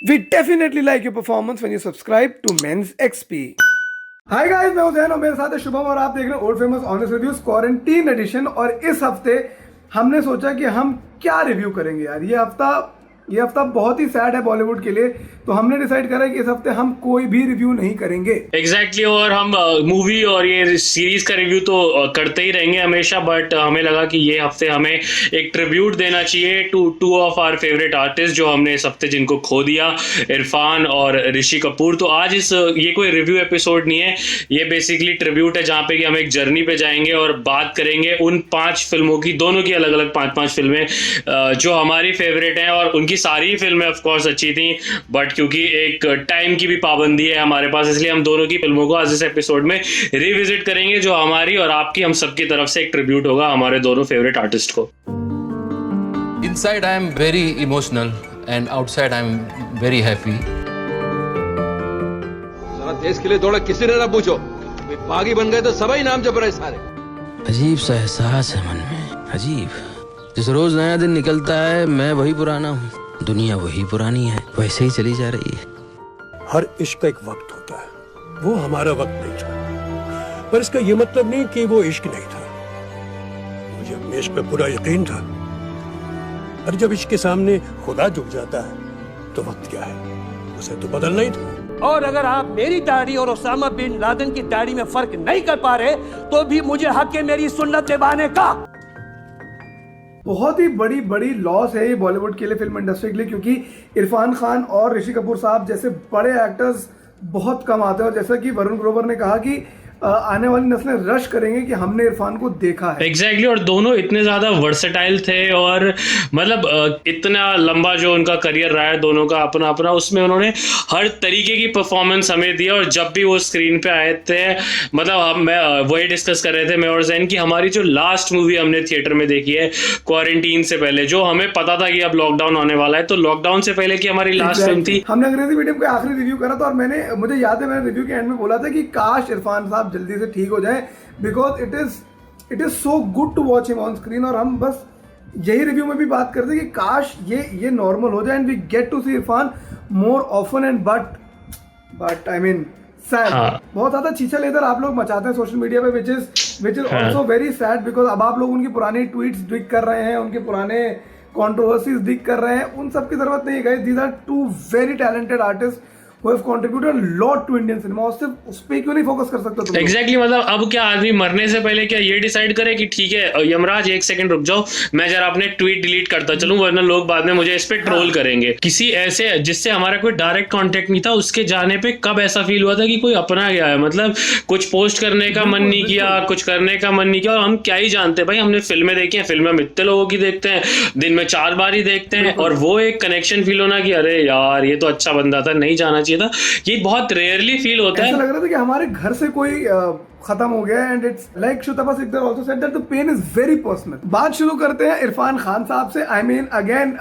We definitely like your performance when you subscribe to Men's XP. Hi guys, मैं हूं जैन और मेरे साथ है शुभम और आप देख रहे हैं old famous honest reviews quarantine edition. और इस हफ्ते हमने सोचा कि हम क्या रिव्यू करेंगे यार। ये हफ्ता बहुत ही सैड है बॉलीवुड के लिए, तो हमने डिसाइड करा कि इस हफ्ते हम कोई भी रिव्यू नहीं करेंगे। एग्जैक्टली और हम मूवी और ये सीरीज का रिव्यू तो करते ही रहेंगे हमेशा, बट हमें लगा कि ये हफ्ते हमें एक ट्रिब्यूट देना चाहिए to two of our favourite artist जो हमने इस हफ्ते जिनको खो दिया, इरफान और ऋषि कपूर। तो आज ये कोई रिव्यू एपिसोड नहीं है, ये बेसिकली ट्रिब्यूट है जहाँ पे कि हम एक जर्नी पे जाएंगे और बात करेंगे उन 5 फिल्मों की, दोनों की अलग अलग 5 फिल्में जो हमारी फेवरेट हैं। और उनकी सारी फिल्में ऑफ कोर्स अच्छी थी, बट क्योंकि एक टाइम की भी पाबंदी है हमारे पास, इसलिए हम दोनों की फिल्मों को आज इस एपिसोड में रिविजिट करेंगे, जो हमारी और आपकी, हम सबकी तरफ से एक ट्रिब्यूट होगा हमारे दोनों फेवरेट आर्टिस्ट को। Inside I am very emotional and outside I am very happy. जरा देश के लिए दौड़ा किसी ने ना पूछो, बागी बन गए तो सब इनाम जब रहे सारे। अजीब सा एहसास है मन में, अजीब। जिस रोज नया दिन निकलता है मैं वही पुराना हूँ, दुनिया वही पुरानी है, वैसे ही चली जा रही है। हर इश्क का एक वक्त होता है, वो हमारा वक्त नहीं था, पर इसका ये मतलब नहीं कि वो इश्क नहीं था। मुझे अपने इश्क पे पूरा यकीन था, पर जब इश्क के सामने खुदा झुक जाता है तो वक्त क्या है, उसे तो बदलना ही था। और अगर आप मेरी दाढ़ी और ओसामा बिन लादेन की दाढ़ी में फर्क नहीं कर पा रहे तो भी मुझे हक है मेरी सुन्नत निभाने का। बहुत ही बड़ी लॉस है ये बॉलीवुड के लिए, फिल्म इंडस्ट्री के लिए, क्योंकि इरफान खान और ऋषि कपूर साहब जैसे बड़े एक्टर्स बहुत कम आते हैं। और जैसा कि वरुण ग्रोवर ने कहा कि आने वाली नस्लें रश करेंगे कि हमने इरफान को देखा है। एग्जैक्टली और दोनों इतने ज्यादा वर्सेटाइल थे और मतलब इतना लंबा जो उनका करियर रहा है दोनों का अपना अपना, उसमें उन्होंने हर तरीके की परफॉर्मेंस हमें दी। और जब भी वो स्क्रीन पे आए थे, मतलब मैं वही डिस्कस कर रहे थे मैं और जैन की, हमारी जो लास्ट मूवी हमने थिएटर में देखी है क्वारंटीन से पहले, जो हमें पता था कि अब लॉकडाउन आने वाला है, तो लॉकडाउन से पहले की हमारी लास्ट फिल्म थी। हमने अंग्रेजी मीडियम का आखिरी रिव्यू करा था और मुझे याद है मैंने रिव्यू के एंड में बोला था कि काश इरफान साहब जल्दी से ठीक हो जाए, because it is so good to watch him on screen. और हम बस यही रिव्यू में भी बात करते कि काश ये नॉर्मल हो जाए and we get to see Irfan more often. And but I mean sad, बहुत ज्यादा छीछा लेदर आप लोग मचाते हैं सोशल मीडिया पे, which is also very sad, because अब आप लोग उनकी पुरानी ट्वीट्स डिग कर रहे हैं, उनके पुराने कॉन्ट्रोवर्सीज डिग कर रहे हैं। उन सब की जरूरत नहीं है guys, these are 2 very talented artist who have contributed a lot to Indian cinema। और सिर्फ उस पे क्यों नहीं फोकस कर सकते तुम? एग्जैक्टली मतलब अब क्या आदमी मरने से पहले क्या ये डिसाइड करे कि ठीक है यमराज एक सेकंड रुक जाओ, मैं जरा अपने ट्वीट डिलीट करता चलूं, वरना लोग बाद में मुझे इस पे ट्रोल करेंगे। किसी ऐसे जिससे हमारा कोई डायरेक्ट कांटेक्ट नहीं था, उसके जाने पे कब ऐसा फील हुआ था कि कोई अपना गया है। मतलब कुछ पोस्ट करने का मन नहीं किया, कुछ करने का मन नहीं किया। और हम क्या ही जानते भाई, हमने फिल्में देखी हैं, फिल्में हम इतने लोगों की देखते हैं, दिन में 4 बार ही देखते हैं, और वो एक कनेक्शन फील होना कि अरे यार ये तो अच्छा बंदा था, नहीं जाना चाहिए था, ये बहुत रेयरली फील होता है। ऐसा लग रहा था कि हमारे घर से कोई खत्म हो गया। And it's like Shrutapa Sikdar also said that the pain is very personal. बात शुरू करते हैं इरफान खान साहब से। आई मीन अगेन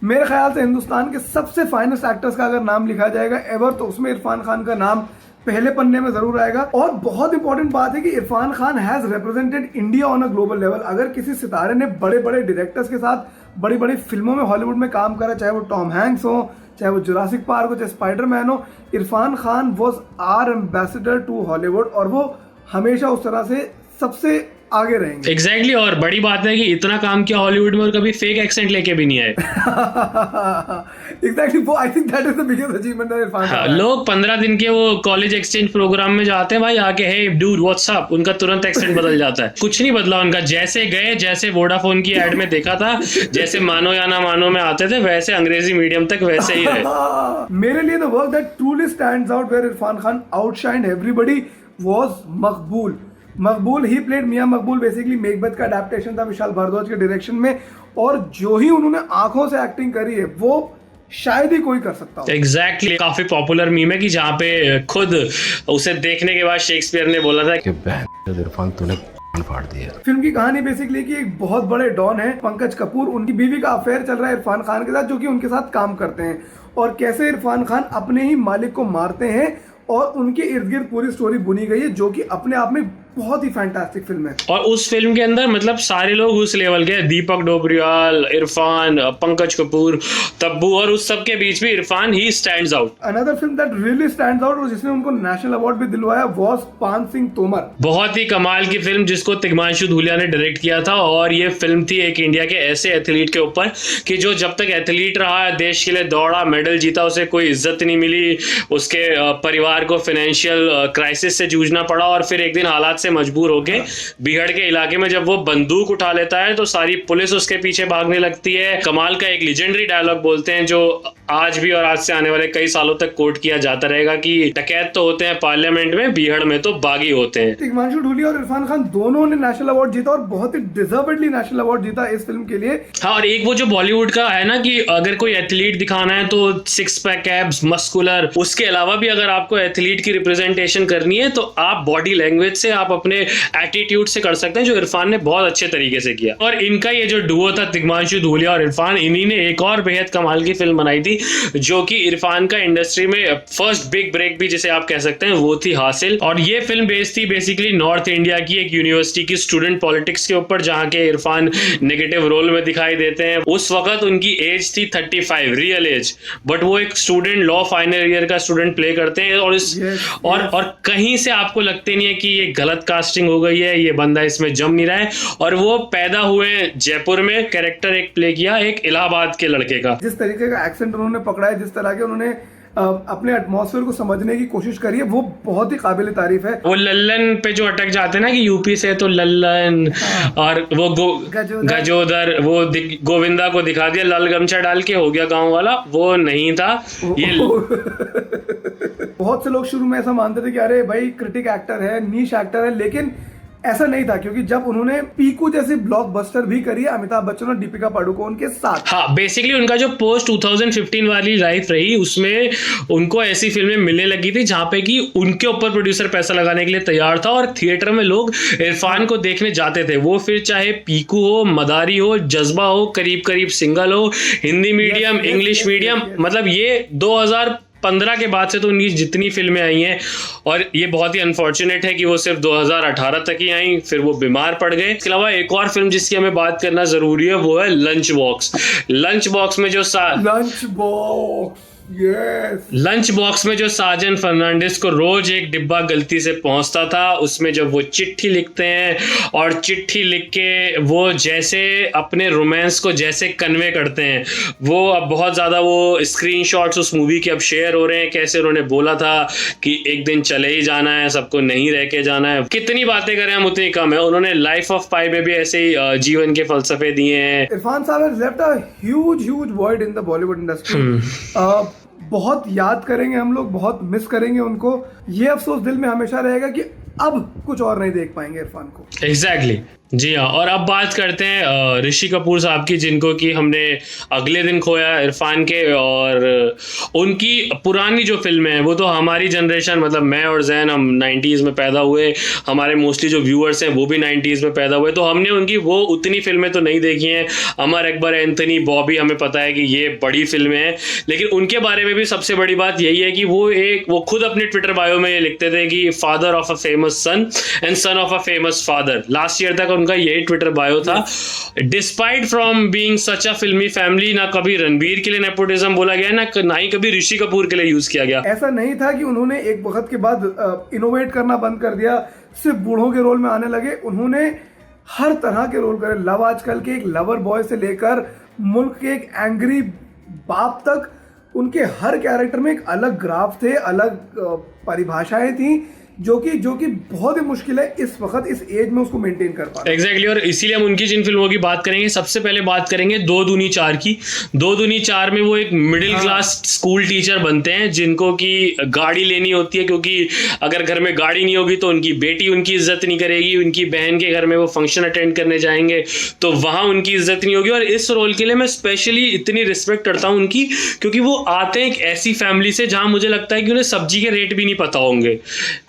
मेरे ख्याल से हिंदुस्तान के सबसे फाइनेस्ट एक्टर्स का अगर नाम लिखा जाएगा एवर, तो उसमें इरफान खान का नाम पहले पन्ने में जरूर आएगा। और बहुत इंपॉर्टेंट बात है कि Irfan Khan has represented India on a global level. अगर किसी सितारे ने बड़े बड़े डायरेक्टर्स के साथ बड़ी बड़ी फिल्मों में हॉलीवुड में काम करा, चाहे वो टॉम हैंक्स हो, चाहे वो जुरासिक पार्क हो, चाहे स्पाइडरमैन हो, Irfan Khan was our ambassador to Hollywood, और वो हमेशा उस तरह से सबसे आगे रहेंगे। एग्जैक्टली और बड़ी बात है कि इतना काम किया हॉलीवुड में और कभी फेक एक्सेंट लेके भी नहीं आए। एग्जैक्टली, वो I think that is the biggest achievement of Irfan Khan. लोग 15 दिन के वो कॉलेज एक्सचेंज प्रोग्राम में जाते हैं भाई, आके हे डूड व्हाट्स अप, उनका तुरंत एक्सेंट बदल जाता है। कुछ नहीं बदला उनका, जैसे गए, जैसे वोडाफोन की एड में देखा था, जैसे मानो या ना मानो में आते थे, वैसे अंग्रेजी मीडियम तक वैसे ही रहे। मेरे लिए the work that truly stands out where Irfan Khan outshined everybody was Maqbool. He played Miyan Maqbool, basically मेघबत का अडेप्टेशन था विशाल भारद्वाज के डायरेक्शन में, और जो ही उन्होंने आंखों से एक्टिंग करी है वो शायद ही कोई कर सकता हो। एग्जैक्टली काफी पॉपुलर मीम है कि जहाँ पे खुद उसे देखने के बाद शेक्सपियर ने बोला था कि इरफान तूने फाड़ दिया। फिल्म की कहानी बेसिकली कि एक बहुत बड़े डॉन है पंकज कपूर, उनकी बीवी का अफेयर चल रहा है इरफान खान के साथ, जो कि उनके साथ काम करते हैं, और कैसे इरफान खान अपने ही मालिक को मारते हैं। और उनके इर्द गिर्द पूरी स्टोरी बुनी गई है, जो कि अपने आप में बहुत ही फैंटास्टिक फिल्म है। और उस फिल्म के अंदर मतलब सारे लोग उस लेवल के, दीपक डोबरियाल, इरफान, पंकज कपूर, तब्बू, और उस सब के बीच भी Irfan he stands out. Another film that really stands out और जिसने उनको नेशनल अवार्ड भी दिलवाया वाज पान सिंह तोमर। बहुत ही कमाल की फिल्म जिसको तिग्मांशु धूलिया ने डायरेक्ट किया था, और ये फिल्म थी एक इंडिया के ऐसे एथलीट के ऊपर कि जो जब तक एथलीट रहा, देश के लिए दौड़ा, मेडल जीता, उसे कोई इज्जत नहीं मिली, उसके परिवार को फाइनेंशियल क्राइसिस से जूझना पड़ा, और फिर एक दिन हालात से मजबूर होके बीहड़ के इलाके में जब वो बंदूक उठा लेता है तो सारी पुलिस उसके पीछे भागने लगती है। कमाल का एक लेजेंडरी डायलॉग बोलते हैं जो आज भी और आज से आने वाले कई सालों तक कोट किया जाता रहेगा कि डकैत तो होते हैं पार्लियामेंट में, बीहड़ में तो बागी होते हैं। तिग्मांशु धूलिया और इरफान खान दोनों ने नेशनल अवार्ड जीता और बहुत ही डिजर्वेडली नेशनल अवार्ड जीता इस फिल्म के लिए। हाँ, और एक वो जो बॉलीवुड का है ना कि अगर कोई एथलीट दिखाना है तो 6 पैक एब्स, मस्कुलर, उसके अलावा भी अगर आपको एथलीट की रिप्रेजेंटेशन करनी है तो आप बॉडी लैंग्वेज से, आप अपने एटीट्यूड से कर सकते हैं, जो इरफान ने बहुत अच्छे तरीके से किया। और इनका ये जो डुओ था तिग्मांशु धूलिया और इरफान, इन्हीं ने एक और बेहद कमाल की फिल्म बनाई थी जो कि इरफान का इंडस्ट्री में फर्स्ट बिग ब्रेक भी जिसे आप कह सकते हैं, वो थी हासिल। और ये फिल्म बेस्ड थी बेसिकली नॉर्थ इंडिया की एक यूनिवर्सिटी की स्टूडेंट पॉलिटिक्स के ऊपर, जहां के इरफान नेगेटिव रोल में दिखाई देते हैं। उस वक्त उनकी एज थी 35, रियल एज, बट वो एक स्टूडेंट, लॉ फाइनल ईयर का स्टूडेंट प्ले करते हैं, और और कहीं से आपको लगते नहीं है कि ये गलत कास्टिंग हो गई है, ये बंदा इसमें जम नहीं रहा है। और वो पैदा हुए जयपुर में, कैरेक्टर एक प्ले किया एक इलाहाबाद के लड़के का। जिस तरीके का एक्सेंट उन्होंने पकड़ा है, जिस तरह के उन्होंने अपने एटमॉस्फेयर को समझने की कोशिश करी है, वो बहुत ही काबिल तारीफ है। वो लल्लन पे जो अटक जाते हैं ना कि यूपी से तो लल्लन, और वो गजोदर, वो गोविंदा को दिखा दिया लाल गमछा डाल के, हो गया गांव वाला, वो नहीं था ये। बहुत से लोग शुरू में ऐसा मानते थे कि अरे भाई क्रिटिक एक्टर है, नीश एक्टर है, लेकिन ऐसा नहीं था, क्योंकि जब उन्होंने पीकू जैसी ब्लॉकबस्टर भी करी है अमिताभ बच्चन और दीपिका पादुकोण के साथ। हाँ, बेसिकली उनका जो पोस्ट 2015 वाली लाइफ रही, उसमें उनको ऐसी फिल्में मिलने लगी थी जहां पे कि उनके ऊपर प्रोड्यूसर पैसा लगाने के लिए तैयार था, और थिएटर में लोग इरफान को देखने जाते थे। वो फिर चाहे पीकू हो, मदारी हो, जज्बा हो, करीब करीब सिंगल हो, हिंदी मीडियम, इंग्लिश मीडियम, मतलब ये 2015 के बाद से तो उनकी जितनी फिल्में आई हैं, और ये बहुत ही अनफॉर्चुनेट है कि वो सिर्फ 2018 तक ही आई, फिर वो बीमार पड़ गए। इसके अलावा एक और फिल्म जिसकी हमें बात करना जरूरी है वो है लंच बॉक्स। लंच बॉक्स में जो लंच बॉक्स में जो साजन फर्नांडिस को रोज एक डिब्बा गलती से पहुंचता था, उसमें जब वो चिट्ठी लिखते हैं और चिट्ठी लिख के वो जैसे अपने रोमांस को जैसे कन्वे करते हैं, वो अब बहुत ज़्यादा वो स्क्रीनशॉट्स उस मूवी के अब शेयर हो रहे हैं, कैसे उन्होंने बोला था कि एक दिन चले ही जाना है, सबको नहीं रह के जाना है। कितनी बातें करें हम उतनी कम है। उन्होंने लाइफ ऑफ पाई में भी ऐसे ही जीवन के फलसफे दिए हैं। इरफान साहब has left a huge void in the Bollywood industry. बहुत याद करेंगे हम लोग, बहुत मिस करेंगे उनको। ये अफसोस दिल में हमेशा रहेगा कि अब कुछ और नहीं देख पाएंगे इरफान को। एग्जैक्टली जी हाँ। और अब बात करते हैं ऋषि कपूर साहब की, जिनको कि हमने अगले दिन खोया इरफान के। और उनकी पुरानी जो फिल्में हैं वो तो हमारी जनरेशन, मतलब मैं और जैन, हम 90s में पैदा हुए, हमारे मोस्टली जो व्यूअर्स हैं वो भी 90s में पैदा हुए, तो हमने उनकी वो उतनी फिल्में तो नहीं देखी हैं। अमर अकबर, एंथनी, बॉबी, हमें पता है कि ये बड़ी फिल्में हैं, लेकिन उनके बारे में भी सबसे बड़ी बात यही है कि वो खुद अपने ट्विटर बायो में ये लिखते थे कि father of a famous son and son of a famous father. Last year तक उनका यही ट्विटर बायो था। Despite from being such a फिल्मी फैमिली, ना कभी रणबीर के लिए नेपोटिज्म बोला गया, ना ही कभी ऋषि कपूर के लिए यूज किया गया। ऐसा नहीं था कि उन्होंने एक वक्त के बाद इनोवेट करना बंद कर दिया, सिर्फ बूढ़ों के रोल में आने लगे। उन्होंने हर तरह के रोल करे, लव आजकल के एक लवर बॉय से लेकर मुल्क के एक एंग्री बाप तक, उनके हर कैरेक्टर में एक अलग ग्राफ थे, अलग परिभाषाएं थी, जो कि बहुत ही मुश्किल है इस वक्त इस एज में उसको मेंटेन कर पाना। एग्जैक्टली। और इसीलिए हम उनकी जिन फिल्मों की बात करेंगे, सबसे पहले बात करेंगे 2 दूनी 4 की। 2 दूनी 4 में वो एक मिडिल क्लास स्कूल टीचर बनते हैं, जिनको की गाड़ी लेनी होती है, क्योंकि अगर घर में गाड़ी नहीं होगी तो उनकी बेटी उनकी इज्जत नहीं करेगी। उनकी बहन के घर में वो फंक्शन अटेंड करने जाएंगे तो वहां उनकी इज्जत नहीं होगी। और इस रोल के लिए मैं स्पेशली इतनी रिस्पेक्ट करता हूं उनकी, क्योंकि वो आते हैं एक ऐसी फैमिली से जहां मुझे लगता है कि उन्हें सब्जी के रेट भी नहीं पता होंगे,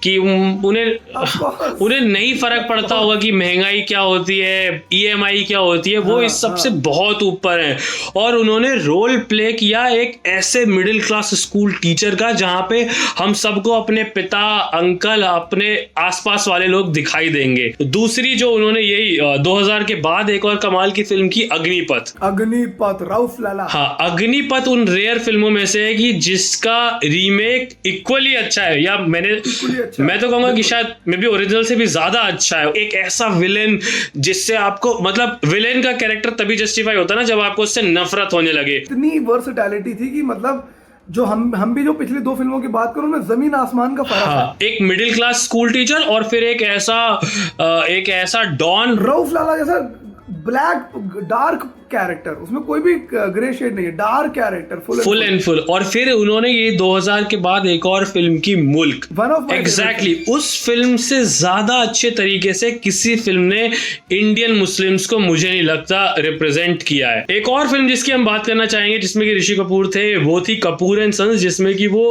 कि उन्हें नहीं फर्क पड़ता होगा कि महंगाई क्या होती है, EMI क्या होती है, वो इस सबसे बहुत ऊपर है। और उन्होंने रोल प्ले किया एक ऐसे मिडिल क्लास स्कूल टीचर का जहां पे हम सबको अपने पिता, अंकल, अपने आसपास वाले लोग दिखाई देंगे। दूसरी जो उन्होंने यही 2000 के बाद एक और कमाल की फिल्म की अग्निपथ, रऊफ लाला। हाँ, अग्निपथ उन रेयर फिल्मों में से है कि जिसका रीमेक इक्वली अच्छा है, या मैं तो कहूंगा कि शायद मे बी ओरिजिनल से भी ज्यादा अच्छा है। एक ऐसा विलेन जिससे आपको, मतलब विलेन का कैरेक्टर तभी जस्टिफाई होता है ना जब आपको उससे नफरत होने लगे। इतनी वर्सेटैलिटी थी कि मतलब जो हम भी जो पिछली 2 फिल्मों की बात करूं ना, जमीन आसमान का फर्क है। एक मिडिल क्लास स्कूल टीचर और फिर एक ऐसा डॉन, रऊफ लाला जैसा ब्लैक डार्क कैरेक्टर, उसमें कोई भी ग्रे शेड नहीं है, dark character, full and full. और फिर उन्होंने ये 2000 के बाद एक और फिल्म की, मुल्क। एग्जैक्टली उस फिल्म से ज्यादा अच्छे तरीके से किसी फिल्म ने इंडियन मुस्लिम्स को मुझे नहीं लगता रिप्रेजेंट किया है। एक और फिल्म जिसकी हम बात करना चाहेंगे जिसमें कि ऋषि कपूर थे, वो थी कपूर एंड सन्स, जिसमें कि वो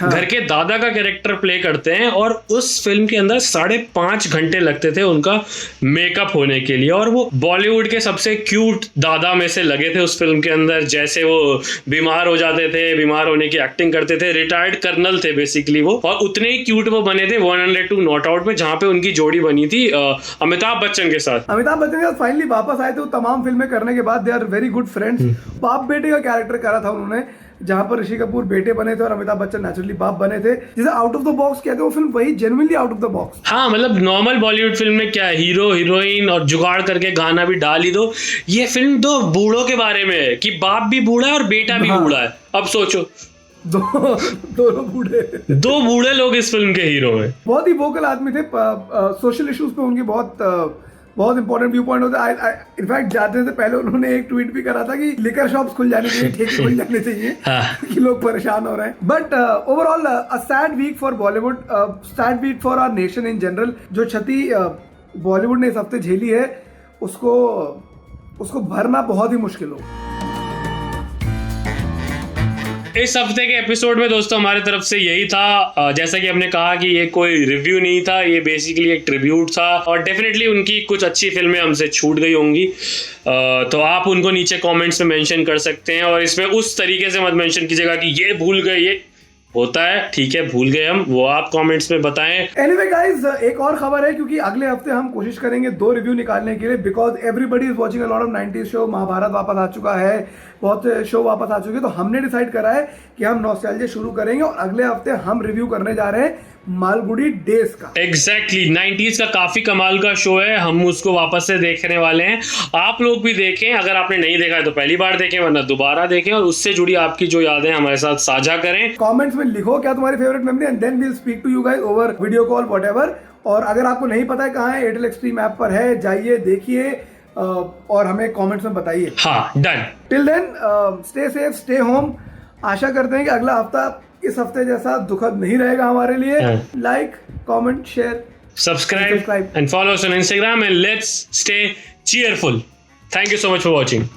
घर के दादा का कैरेक्टर प्ले करते हैं। और उस फिल्म के अंदर 5.5 घंटे लगते थे उनका मेकअप होने के लिए, और वो बॉलीवुड के सबसे क्यूट दादा में से लगे थे उस फिल्म के अंदर। जैसे वो बीमार हो जाते थे, बीमार होने की एक्टिंग करते थे, रिटायर्ड कर्नल थे बेसिकली वो, और उतने ही क्यूट वो बने थे 102 नॉट आउट में, जहां पे उनकी जोड़ी बनी थी अमिताभ बच्चन के साथ। अमिताभ बच्चन के साथ फाइनली वापस आए थे वो तमाम फिल्में करने के बाद। They are very good friends. बाप बेटे का कैरेक्टर करा था उन्होंने, जहां पर ऋषि कपूर बेटे बने थे और अमिताभ बच्चन नेचुरली बाप बने थे। जिसे आउट ऑफ द बॉक्स कहते हैं, वो फिल्म वही genuinely out of the box. हाँ, मतलब नॉर्मल बॉलीवुड फिल्म में क्या है, हीरो हीरोइन और जुगाड़ करके गाना भी डाल ही दो। ये फिल्म 2 बूढ़ों के बारे में है कि बाप भी बूढ़ा है और बेटा भी बूढ़ा है। अब सोचो, दोनों बूढ़े, 2 बूढ़े लोग इस फिल्म के हीरो हैं। बहुत ही वोकल आदमी थे, सोशल इश्यूज पे उनकी बहुत इंपॉर्टेंट व्यू पॉइंट होता है। इनफैक्ट जाते से पहले उन्होंने एक ट्वीट भी करा था कि लिकर शॉप्स खुल जाने चाहिए, ठेके खुल जाने चाहिए कि लोग परेशान हो रहे हैं। But overall a sad week for Bollywood, sad week for our nation in general. जो क्षति बॉलीवुड ने इस हफ्ते झेली है उसको भरना बहुत ही मुश्किल होगा। इस हफ्ते के एपिसोड में दोस्तों हमारे तरफ से यही था। जैसा कि हमने कहा कि ये कोई रिव्यू नहीं था, ये बेसिकली एक ट्रिब्यूट था, और डेफिनेटली उनकी कुछ अच्छी फिल्में हमसे छूट गई होंगी, तो आप उनको नीचे कमेंट्स में मेंशन कर सकते हैं। और इसमें उस तरीके से मत मेंशन कीजिएगा कि ये भूल गए, ये होता है, ठीक है, भूल गए हम, वो आप कमेंट्स में बताएं। एनीवे गाइस, एक और खबर है, क्योंकि अगले हफ्ते हम कोशिश करेंगे 2 रिव्यू निकालने के लिए, because everybody is watching a lot of 90s show. Mahabharat वापस आ चुका है, बहुत शो वापस आ चुके हैं, तो हमने डिसाइड करा है कि हम नॉस्टैल्जिया शुरू करेंगे और अगले हफ्ते हम रिव्यू करने जा रहे हैं मालगुडी डेज का। एग्जैक्टली 90s का काफी कमाल का शो है, हम उसको वापस से देखने वाले हैं। आप लोग भी देखें, अगर आपने नहीं देखा है तो पहली बार देखें, वरना दोबारा देखें, और उससे जुड़ी आपकी जो यादें हमारे साथ साझा करें। कमेंट्स में लिखो क्या तुम्हारी favourite memory, and then we will speak to you guys over video call whatever. और अगर आपको नहीं पता है कहाँ है, एयरटेल एक्सट्रीम ऐप पर है, जाइए देखिए और हमें कमेंट्स में बताइए। हाँ, done. Till then stay safe, stay home. आशा करते हैं कि अगला हफ्ता इस हफ्ते जैसा दुखद नहीं रहेगा हमारे लिए। Like, comment, share, subscribe and follow us on Instagram, and let's stay cheerful. Thank you so much for watching.